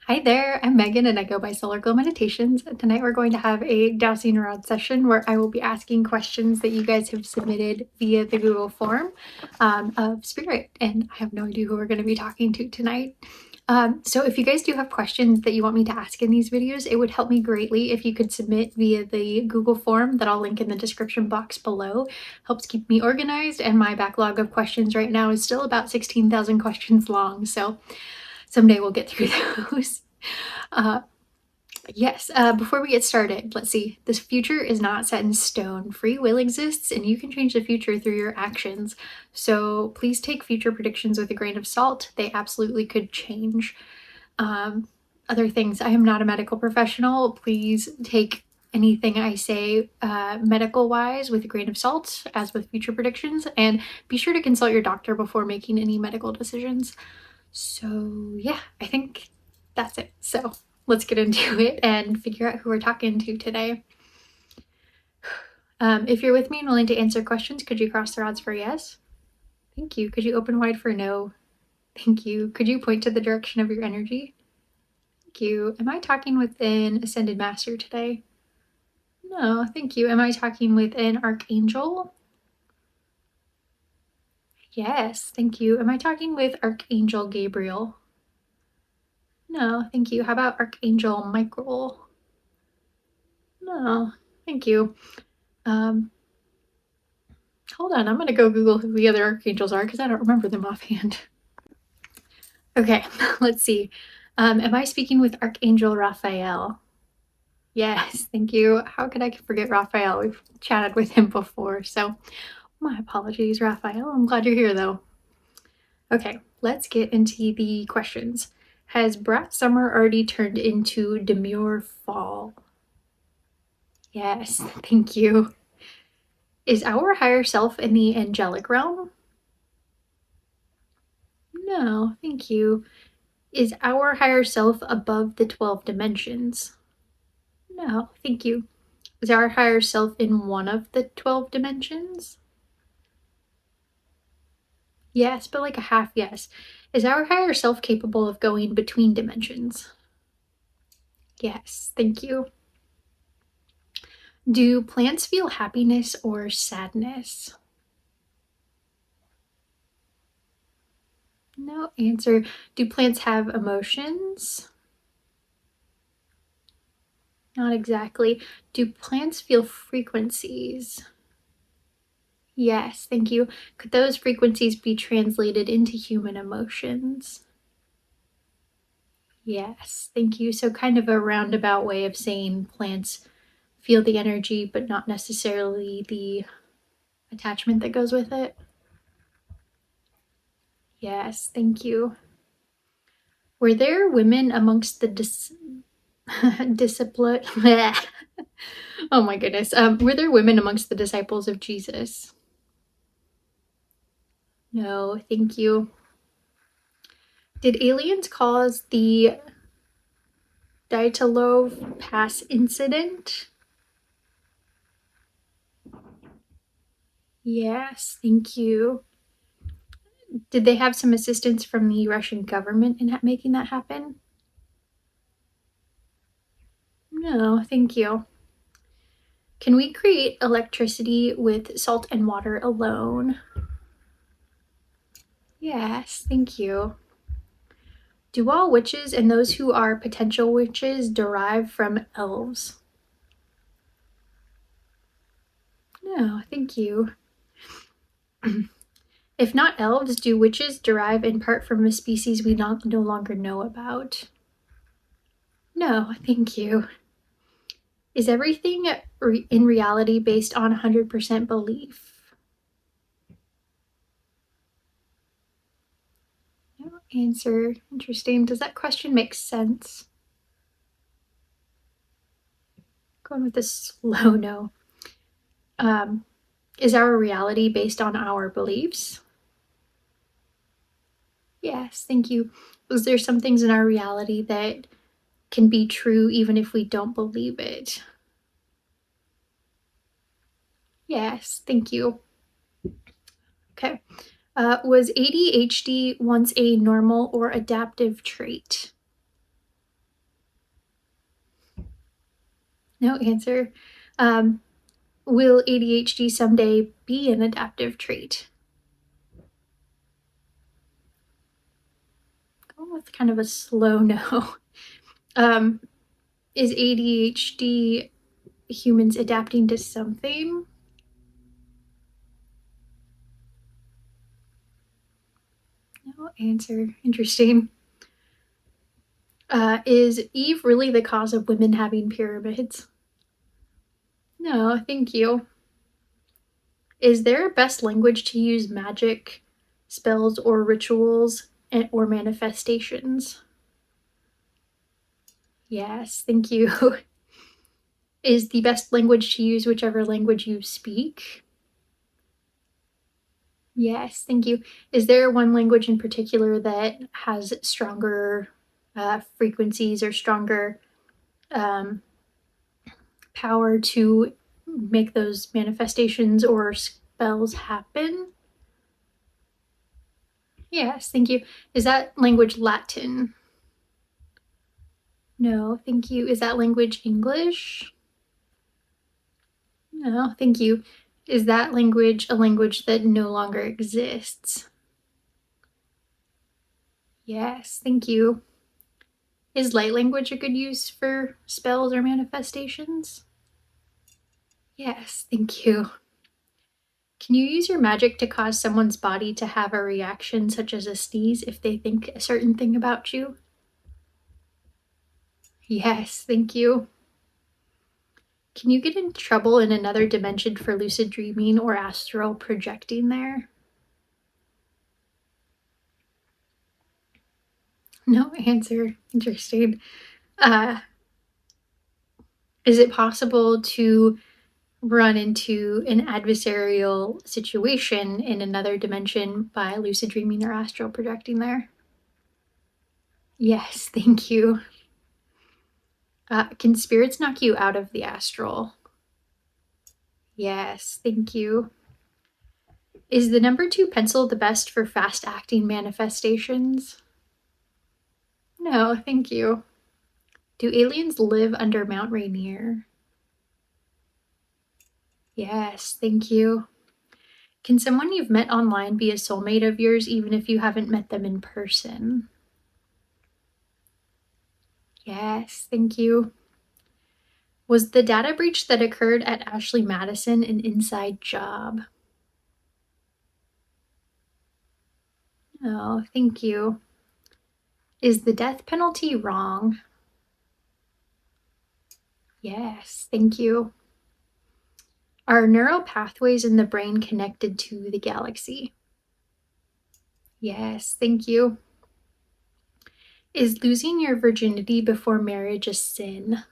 Hi there, I'm Megan and I go by Solar Glow Meditations. Tonight we're going to have a dowsing rod session where I will be asking questions that you guys have submitted via the Google form of spirit, and I have no idea who we're going to be talking to tonight. So if you guys do have questions that you want me to ask in these videos, it would help me greatly if you could submit via the Google form that I'll link in the description box below. Helps keep me organized, and my backlog of questions right now is still about 16,000 questions long, so someday we'll get through those. Yes, before we get started, let's see. This future is not set in stone. Free will exists, and you can change the future through your actions. So please take future predictions with a grain of salt. They absolutely could change. Other things, I am not a medical professional. Please take anything I say medical-wise with a grain of salt, as with future predictions, and be sure to consult your doctor before making any medical decisions. So yeah, I think that's it. So let's get into it and figure out who we're talking to today. If you're with me and willing to answer questions, could you cross the rods for yes? Thank you. Could you open wide for no? Thank you. Could you point to the direction of your energy? Thank you. Am I talking with an Ascended Master today? No, thank you. Am I talking with an Archangel? Yes, thank you. Am I talking with Archangel Gabriel? No, thank you. How about Archangel Michael? No, thank you. Hold on, I'm gonna go Google who the other archangels are because I don't remember them offhand. Okay, let's see. Am I speaking with Archangel Raphael? Yes, thank you. How could I forget Raphael? We've chatted with him before, so my apologies, Raphael. I'm glad you're here though. Okay, let's get into the questions. Has Brat Summer already turned into Demure Fall? Yes, thank you. Is our higher self in the angelic realm? No, thank you. Is our higher self above the 12 dimensions? No, thank you. Is our higher self in one of the 12 dimensions? Yes, but like a half yes. Is our higher self capable of going between dimensions? Yes, thank you. Do plants feel happiness or sadness? No answer. Do plants have emotions? Not exactly. Do plants feel frequencies? Yes, thank you. Could those frequencies be translated into human emotions? Yes, thank you. So kind of a roundabout way of saying plants feel the energy, but not necessarily the attachment that goes with it. Yes, thank you. Were there women amongst the discipline? Oh my goodness. Were there women amongst the disciples of Jesus? No, thank you. Did aliens cause the Dyatlov Pass incident? Yes, thank you. Did they have some assistance from the Russian government in making that happen? No, thank you. Can we create electricity with salt and water alone? Yes, thank you. Do all witches and those who are potential witches derive from elves? No, thank you. If not elves, do witches derive in part from a species we no longer know about? No, thank you. Is everything in reality based on 100% belief? No answer. Interesting. Does that question make sense? Going with a slow no. Is our reality based on our beliefs? Yes, thank you. Is there some things in our reality that can be true even if we don't believe it? Yes, thank you. Okay. Was ADHD once a normal or adaptive trait? No answer. Um, will ADHD someday be an adaptive trait? Going with kind of a slow no. Um, is ADHD humans adapting to something? No answer. Interesting. Is Eve really the cause of women having pyramids? No, thank you. Is there a best language to use magic, spells, or rituals or manifestations? Yes, thank you. Is the best language to use whichever language you speak? Yes, thank you. Is there one language in particular that has stronger frequencies or stronger um, power to make those manifestations or spells happen? Yes, thank you. Is that language Latin? No, thank you. Is that language English? No, thank you. Is that language a language that no longer exists? Yes, thank you. Is light language a good use for spells or manifestations? Yes, thank you. Can you use your magic to cause someone's body to have a reaction, such as a sneeze, if they think a certain thing about you? Yes, thank you. Can you get in trouble in another dimension for lucid dreaming or astral projecting there? No answer. Interesting. Uh, is it possible to run into an adversarial situation in another dimension by lucid dreaming or astral projecting there? Yes, thank you. Can spirits knock you out of the astral? Yes, thank you. Is the number 2 pencil the best for fast acting manifestations? No, thank you. Do aliens live under Mount Rainier? Yes, thank you. Can someone you've met online be a soulmate of yours even if you haven't met them in person? Yes, thank you. Was the data breach that occurred at Ashley Madison an inside job? Oh, thank you. Is the death penalty wrong? Yes, thank you. Are neural pathways in the brain connected to the galaxy? Yes, thank you. Is losing your virginity before marriage a sin?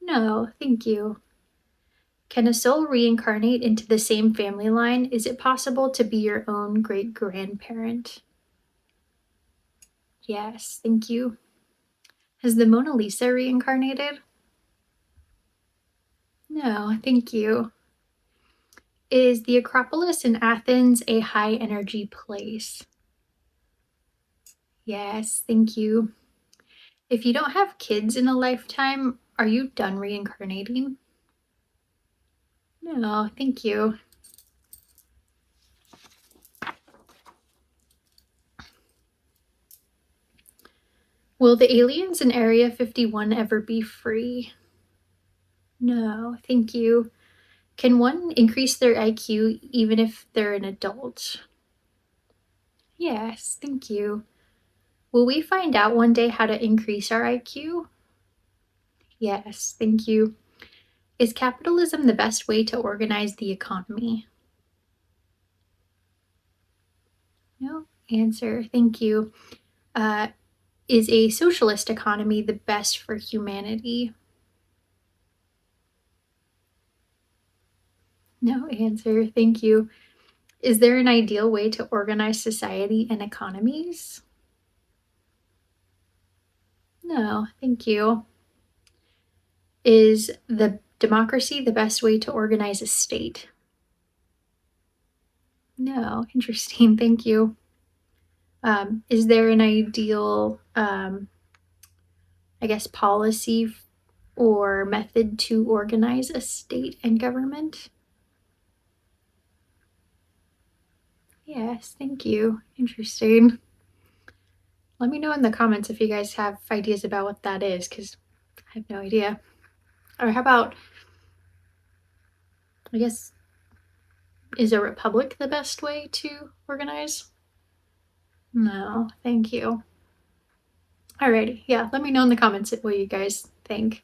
No, thank you. Can a soul reincarnate into the same family line? Is it possible to be your own great grandparent? Yes, thank you. Has the Mona Lisa reincarnated? No, thank you. Is the Acropolis in Athens a high energy place? Yes, thank you. If you don't have kids in a lifetime, are you done reincarnating? No, thank you. Will the aliens in Area 51 ever be free? No, thank you. Can one increase their IQ even if they're an adult? Yes, thank you. Will we find out one day how to increase our IQ? Yes, thank you. Is capitalism the best way to organize the economy? No answer. Thank you. Uh, is a socialist economy the best for humanity? No answer. Thank you. Is there an ideal way to organize society and economies? No, thank you. Is the democracy the best way to organize a state? No, interesting. Thank you. Is there an ideal, I guess, policy or method to organize a state and government? Yes, thank you. Interesting. Let me know in the comments if you guys have ideas about what that is, because I have no idea. Or how about, I guess, is a republic the best way to organize? No, thank you. Alrighty, yeah, let me know in the comments what you guys think.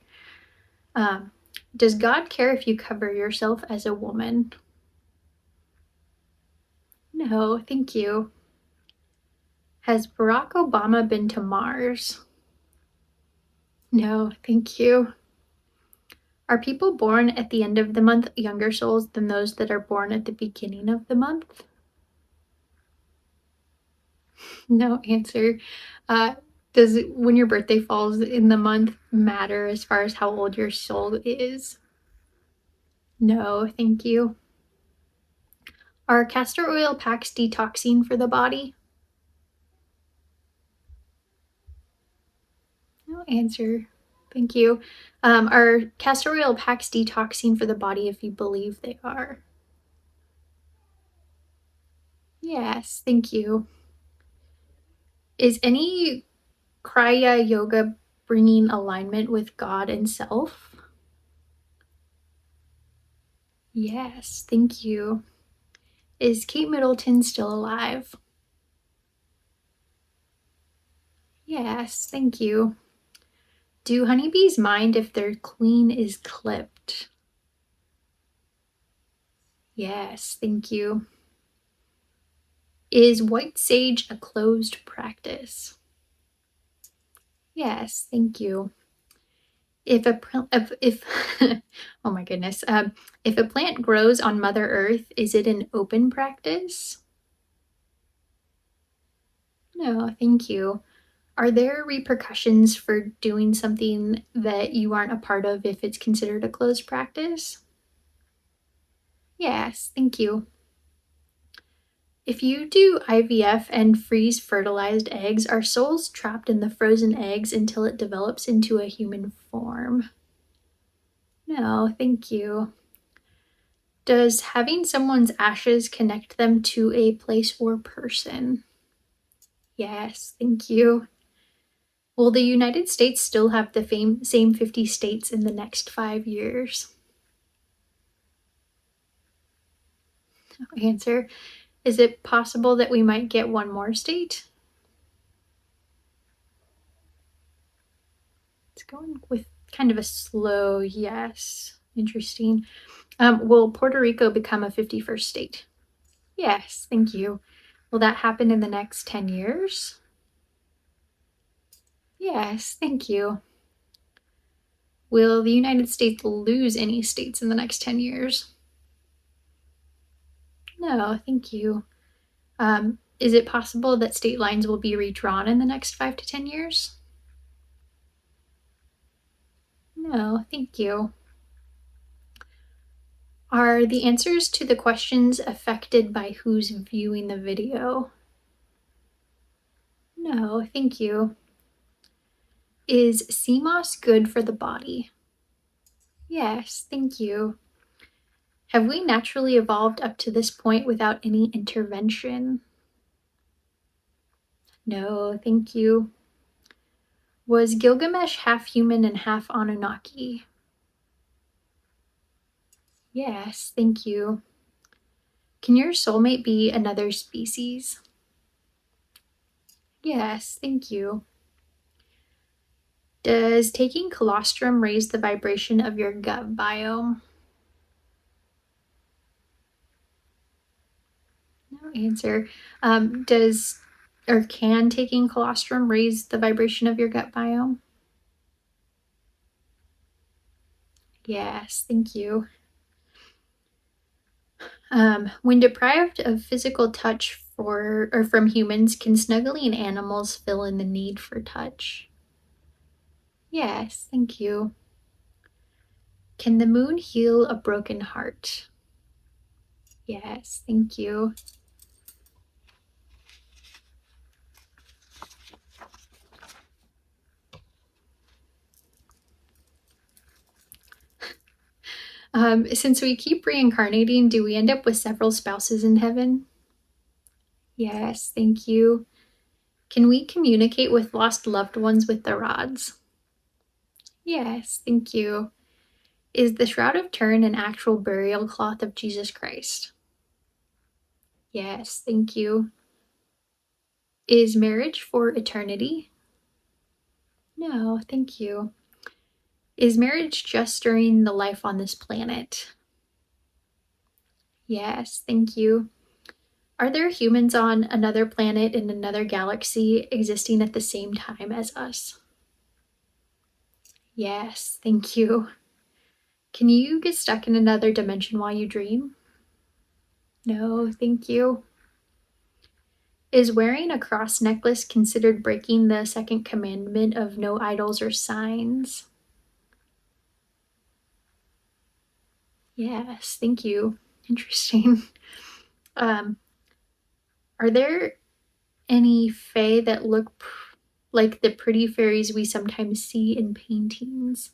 Does God care if you cover yourself as a woman? No, thank you. Has Barack Obama been to Mars? No, thank you. Are people born at the end of the month younger souls than those that are born at the beginning of the month? No answer. Does when your birthday falls in the month matter as far as how old your soul is? No, thank you. Are castor oil packs detoxing for the body? No answer. Thank you. Are castor oil packs detoxing for the body if you believe they are? Yes, thank you. Is any Kriya yoga bringing alignment with God and self? Yes, thank you. Is Kate Middleton still alive? Yes, thank you. Do honeybees mind if their queen is clipped? Yes, thank you. Is white sage a closed practice? Yes, thank you. If oh my goodness, if a plant grows on Mother Earth, is it an open practice? No, thank you. Are there repercussions for doing something that you aren't a part of if it's considered a closed practice? Yes, thank you. If you do IVF and freeze fertilized eggs, are souls trapped in the frozen eggs until it develops into a human form? No, thank you. Does having someone's ashes connect them to a place or person? Yes, thank you. Will the United States still have the same 50 states in the next 5 years? No answer. Is it possible that we might get one more state? It's going with kind of a slow yes. Interesting. Will Puerto Rico become a 51st state? Yes, thank you. Will that happen in the next 10 years? Yes, thank you. Will the United States lose any states in the next 10 years? No, thank you. Is it possible that state lines will be redrawn in the next 5 to 10 years? No, thank you. Are the answers to the questions affected by who's viewing the video? No, thank you. Is sea moss good for the body? Yes, thank you. Have we naturally evolved up to this point without any intervention? No, thank you. Was Gilgamesh half human and half Anunnaki? Yes, thank you. Can your soulmate be another species? Yes, thank you. Does taking colostrum raise the vibration of your gut biome? No answer. Does or can taking colostrum raise the vibration of your gut biome? Yes, thank you. When deprived of physical touch from humans, can snuggling animals fill in the need for touch? Yes, thank you. Can the moon heal a broken heart? Yes, thank you. Since we keep reincarnating, do we end up with several spouses in heaven? Yes, thank you. Can we communicate with lost loved ones with the rods? Yes, thank you. Is the Shroud of Turin an actual burial cloth of Jesus Christ? Yes, thank you. Is marriage for eternity? No, thank you. Is marriage just during the life on this planet? Yes, thank you. Are there humans on another planet in another galaxy existing at the same time as us? Yes, thank you. Can you get stuck in another dimension while you dream? No, thank you. Is wearing a cross necklace considered breaking the second commandment of no idols or signs? Yes, thank you. Interesting. Um, are there any fae that look like the pretty fairies we sometimes see in paintings?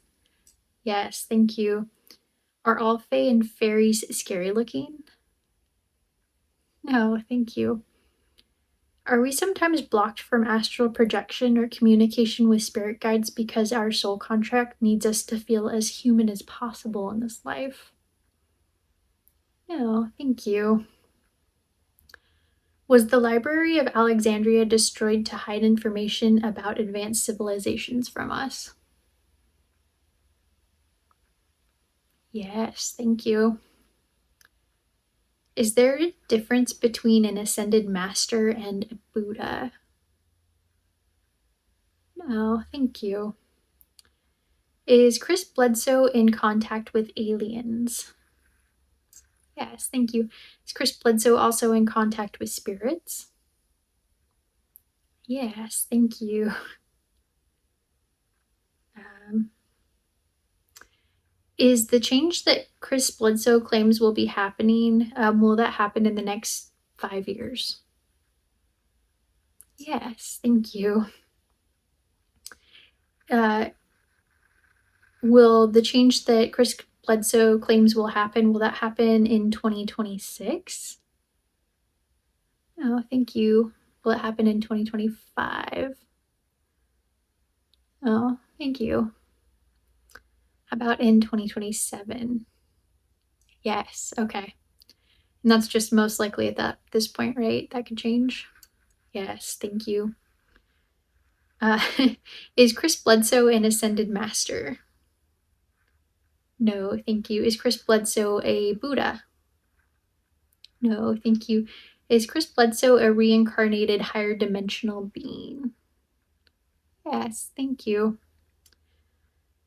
Yes, thank you. Are all fae and fairies scary looking? No, thank you. Are we sometimes blocked from astral projection or communication with spirit guides because our soul contract needs us to feel as human as possible in this life? No, thank you. Was the Library of Alexandria destroyed to hide information about advanced civilizations from us? Yes, thank you. Is there a difference between an ascended master and a Buddha? No, thank you. Is Chris Bledsoe in contact with aliens? Yes, thank you. Is Chris Bledsoe also in contact with spirits? Yes, thank you. Um, is the change that Chris Bledsoe claims will be happening, will that happen in the next 5 years? Yes, thank you. Will the change that Chris Bledsoe claims will that happen in 2026? Oh, thank you. Will it happen in 2025? Oh, thank you. How about in 2027? Yes, okay. And that's just most likely at this point, right? That could change? Yes, thank you. Uh, is Chris Bledsoe an ascended master? No, thank you. Is Chris Bledsoe a Buddha? No, thank you. Is Chris Bledsoe a reincarnated higher dimensional being? Yes, thank you.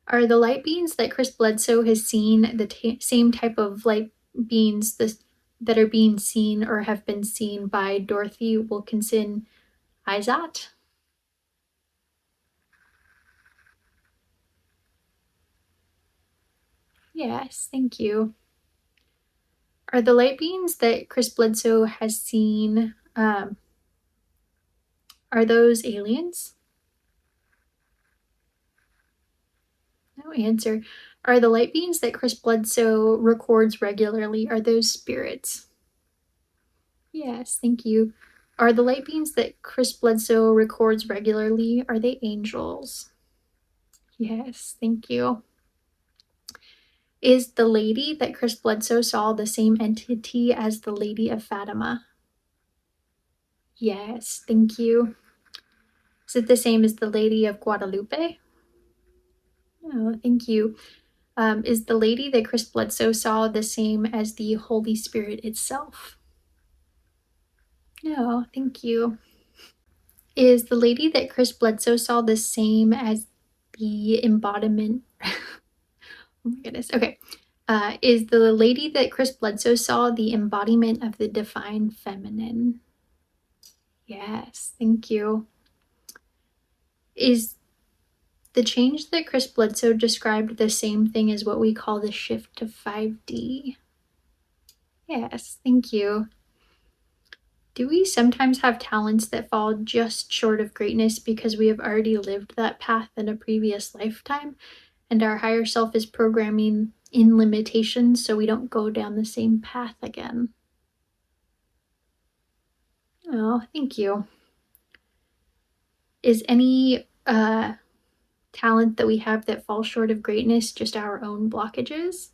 Are the light beings that Chris Bledsoe has seen the same type of light beings that are being seen or have been seen by Dorothy Wilkinson Izat? Yes, thank you. Are the light beings that Chris Bledsoe has seen, are those aliens? No answer. Are the light beings that Chris Bledsoe records regularly, are those spirits? Yes, thank you. Are the light beings that Chris Bledsoe records regularly, are they angels? Yes, thank you. Is the lady that Chris Bledsoe saw the same entity as the Lady of Fatima? Yes, thank you. Is it the same as the Lady of Guadalupe? No, thank you. Is the lady that Chris Bledsoe saw the same as the Holy Spirit itself? No, thank you. Is the lady that Chris Bledsoe saw the same as the embodiment? Oh my goodness. Okay. Is the lady that Chris Bledsoe saw the embodiment of the divine feminine? Yes, thank you. Is the change that Chris Bledsoe described the same thing as what we call the shift to 5D? Yes, thank you. Do we sometimes have talents that fall just short of greatness because we have already lived that path in a previous lifetime and our higher self is programming in limitations so we don't go down the same path again. Oh, thank you. Is any talent that we have that falls short of greatness just our own blockages?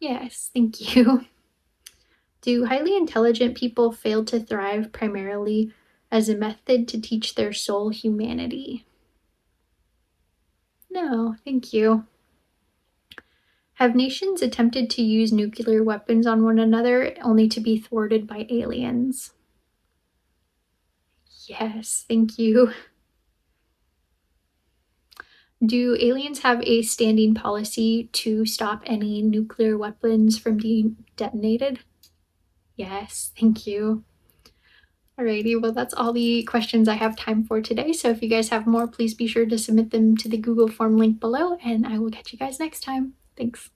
Yes, thank you. Do highly intelligent people fail to thrive primarily as a method to teach their soul humanity? No, thank you. Have nations attempted to use nuclear weapons on one another only to be thwarted by aliens? Yes, thank you. Do aliens have a standing policy to stop any nuclear weapons from being detonated? Yes, thank you. Alrighty, well, that's all the questions I have time for today. So if you guys have more, please be sure to submit them to the Google form link below, and I will catch you guys next time. Thanks.